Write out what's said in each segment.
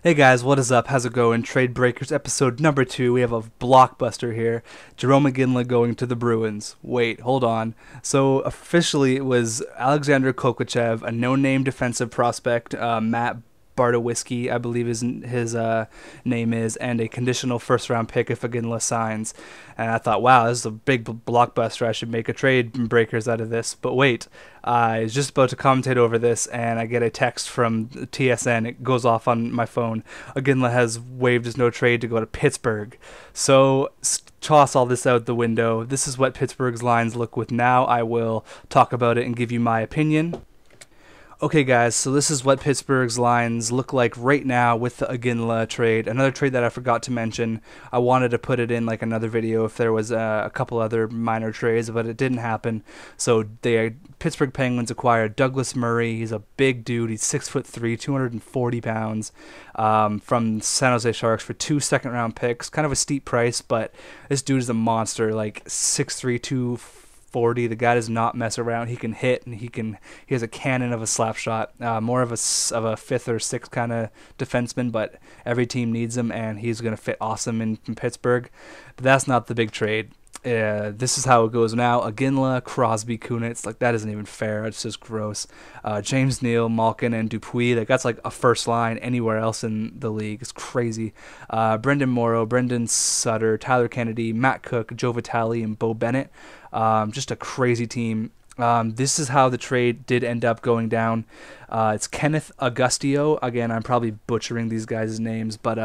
Hey guys, what is up? How's it going? Trade Breakers episode number 2. We have a blockbuster here. Jerome Iginla going to the Bruins. Wait, hold on. So officially, it was Alexander Kokochev, a no-name defensive prospect, Matt Bartowiski, I believe his name is, and a conditional first-round pick if Iginla signs. And I thought, wow, this is a big blockbuster. I should make a trade breakers out of this. But wait, I was just about to commentate over this, and I get a text from TSN. It goes off on my phone. Iginla has waived his no trade to go to Pittsburgh. So toss all this out the window. This is what Pittsburgh's lines look with now. I will talk about it and give you my opinion. Okay, guys, so this is what Pittsburgh's lines look like right now with the Iginla trade. Another trade that I forgot to mention. I wanted to put it in like another video if there was a couple other minor trades, but it didn't happen. So the Pittsburgh Penguins acquired Douglas Murray. He's a big dude. He's 6'3", 240 pounds, from San Jose Sharks for 2 second-round picks. Kind of a steep price, but this dude is a monster, like 6'3", 240. The guy does not mess around. He can hit, and he has a cannon of a slap shot. More of a fifth or sixth kind of defenseman, but every team needs him, and he's going to fit awesome in Pittsburgh. But that's not the big trade. This is how it goes now. Iginla, Crosby, Kunitz, like that isn't even fair. It's just gross. James Neal, Malkin, and Dupuis, like that's like a first line anywhere else in the league. It's crazy. Brendan Morrow, Brendan Sutter, Tyler Kennedy, Matt Cook, Joe Vitale, and Bo Bennett. Just a crazy team. This is how the trade did end up going down. It's Kenneth Augustio. Again, I'm probably butchering these guys' names, but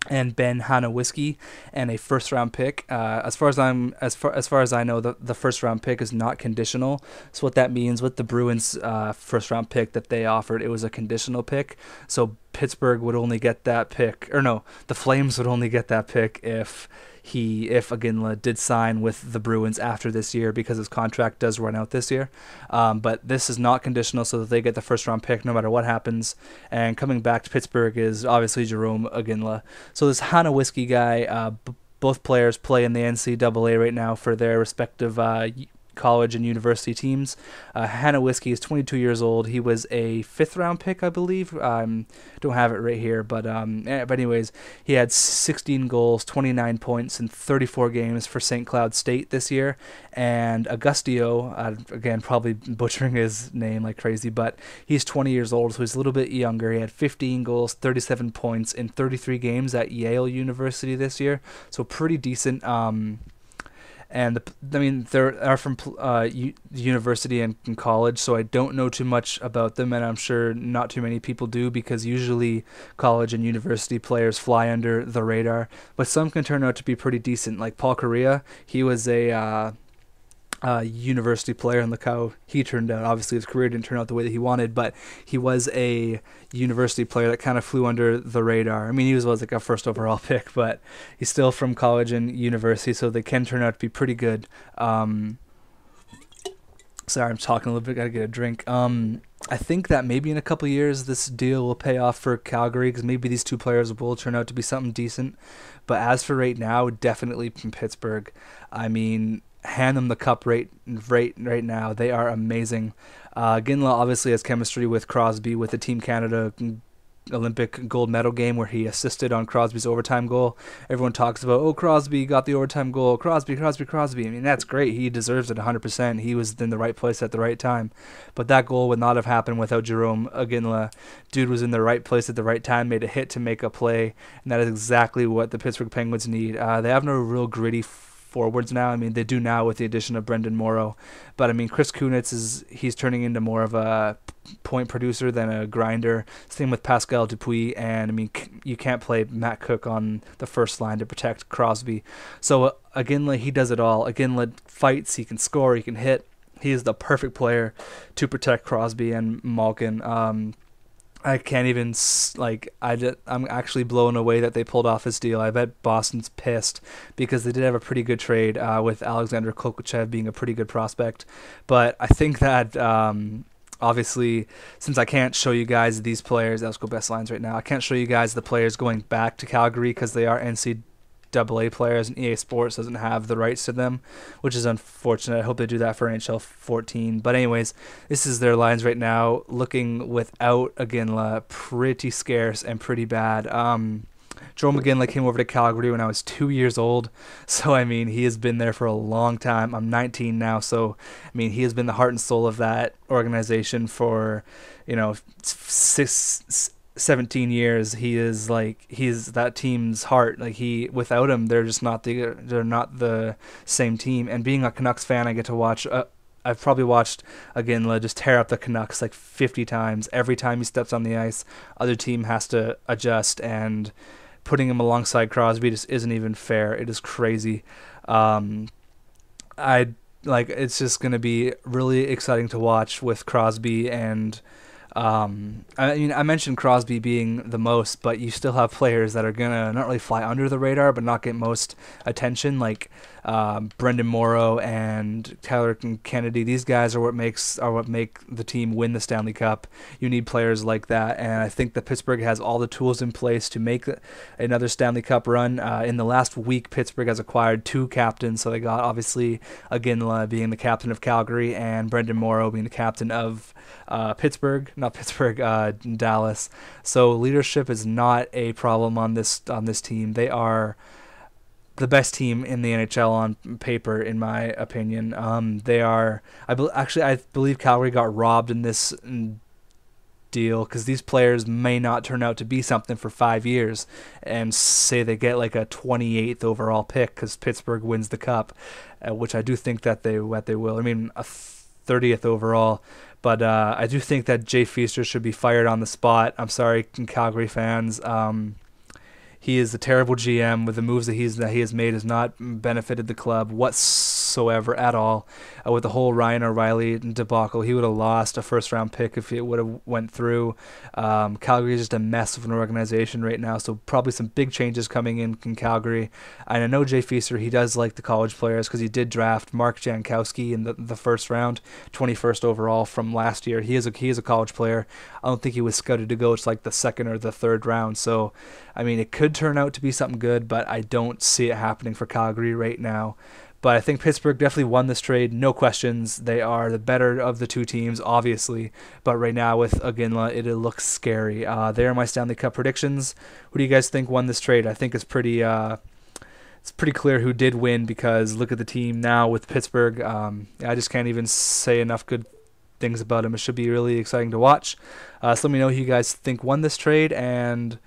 and Ben Hanawiski and a first round pick. As far as I know, the first round pick is not conditional. So what that means with the Bruins first round pick that they offered, it was a conditional pick. So Pittsburgh would only get that pick, or no, the Flames would only get that pick if Iginla did sign with the Bruins after this year, because his contract does run out this year. But this is not conditional, so that they get the first round pick no matter what happens. And coming back to Pittsburgh is obviously Jerome Iginla. So this Hanawiski guy, both players play in the NCAA right now for their respective college and university teams. Hanawiski is 22 years old. He was a fifth-round pick, I believe. Don't have it right here, but anyways, he had 16 goals, 29 points in 34 games for St. Cloud State this year. And Augustio, again, probably butchering his name like crazy, but he's 20 years old, so he's a little bit younger. He had 15 goals, 37 points in 33 games at Yale University this year, so pretty decent. And they're from university and college, so I don't know too much about them, and I'm sure not too many people do, because usually college and university players fly under the radar. But some can turn out to be pretty decent. Like Paul Correa, he was a university player, and look how he turned out. Obviously, his career didn't turn out the way that he wanted, but he was a university player that kind of flew under the radar. I mean, he was like a first overall pick, but he's still from college and university, so they can turn out to be pretty good. Sorry, I'm talking a little bit. Gotta get a drink. I think that maybe in a couple years this deal will pay off for Calgary, because maybe these two players will turn out to be something decent. But as for right now, definitely from Pittsburgh. I mean, hand them the cup right now. They are amazing. Iginla obviously has chemistry with Crosby, with the Team Canada Olympic gold medal game where he assisted on Crosby's overtime goal. Everyone talks about, oh, Crosby got the overtime goal. Crosby. I mean, that's great. He deserves it 100%. He was in the right place at the right time. But that goal would not have happened without Jerome Iginla. Dude was in the right place at the right time, made a hit to make a play, and that is exactly what the Pittsburgh Penguins need. They have no real gritty forwards now. I mean, they do now with the addition of Brendan Morrow, but I mean, Chris Kunitz he's turning into more of a point producer than a grinder. Same with Pascal Dupuis, and I mean, you can't play Matt Cook on the first line to protect Crosby. So Iginla, he does it all. Iginla fights, he can score, he can hit. He is the perfect player to protect Crosby and Malkin. I can't even, I'm actually blown away that they pulled off this deal. I bet Boston's pissed, because they did have a pretty good trade with Alexander Kokochev being a pretty good prospect. But I think that, obviously, since I can't show you guys these players, let's go best lines right now. I can't show you guys the players going back to Calgary because they are NCAA AA players, and EA Sports doesn't have the rights to them, which is unfortunate. I hope they do that for NHL 14. But anyways, this is their lines right now, looking without Iginla pretty scarce and pretty bad. Joe McGinley came over to Calgary when I was 2 years old, so I mean he has been there for a long time. I'm 19 now, so I mean he has been the heart and soul of that organization for, 17 years. He's that team's heart. Like without him, they're not the same team. And being a Canucks fan, I get to watch. I've probably watched Iginla just tear up the Canucks like 50 times. Every time he steps on the ice, other team has to adjust, and putting him alongside Crosby just isn't even fair. It is crazy. It's just gonna be really exciting to watch with Crosby and. I mentioned Crosby being the most, but you still have players that are gonna not really fly under the radar, but not get most attention, like Brendan Morrow and Tyler Kennedy. These guys are what make the team win the Stanley Cup. You need players like that, and I think that Pittsburgh has all the tools in place to make another Stanley Cup run. In the last week, Pittsburgh has acquired 2 captains, so they got obviously Iginla being the captain of Calgary and Brendan Morrow being the captain of Dallas. So leadership is not a problem on this team. They are the best team in the NHL on paper, in my opinion. They are. I believe Calgary got robbed in this deal because these players may not turn out to be something for 5 years, and say they get like a 28th overall pick because Pittsburgh wins the cup, which I do think that they will. I mean, a 30th overall. But I do think that Jay Feaster should be fired on the spot. I'm sorry, Calgary fans. He is a terrible GM. With the moves that he has made, has not benefited the club whatsoever at all. With the whole Ryan O'Reilly debacle, he would have lost a first-round pick if it would have went through. Calgary is just a mess of an organization right now, so probably some big changes coming in Calgary. And I know Jay Feaster, he does like the college players because he did draft Mark Jankowski in the first round, 21st overall from last year. He is a college player. I don't think he was scouted to go to like the second or the third round. So, I mean, it could turn out to be something good, but I don't see it happening for Calgary right now. But I think Pittsburgh definitely won this trade, no questions. They are the better of the 2 teams, obviously. But right now with Iginla, it looks scary. They are my Stanley Cup predictions. Who do you guys think won this trade? I think it's pretty clear who did win, because look at the team now with Pittsburgh. I just can't even say enough good things about them. It should be really exciting to watch. So let me know who you guys think won this trade, and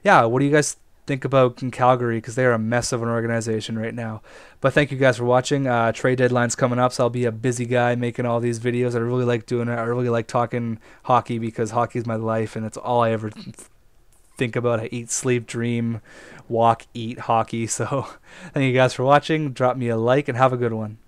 yeah, what do you guys think about Calgary, because they're a mess of an organization right now. But thank you guys for watching. Trade deadline's coming up, so I'll be a busy guy making all these videos. I really like doing it. I really like talking hockey, because hockey is my life, and it's all I ever think about. I eat, sleep, dream, walk, eat hockey. So thank you guys for watching. Drop me a like and have a good one.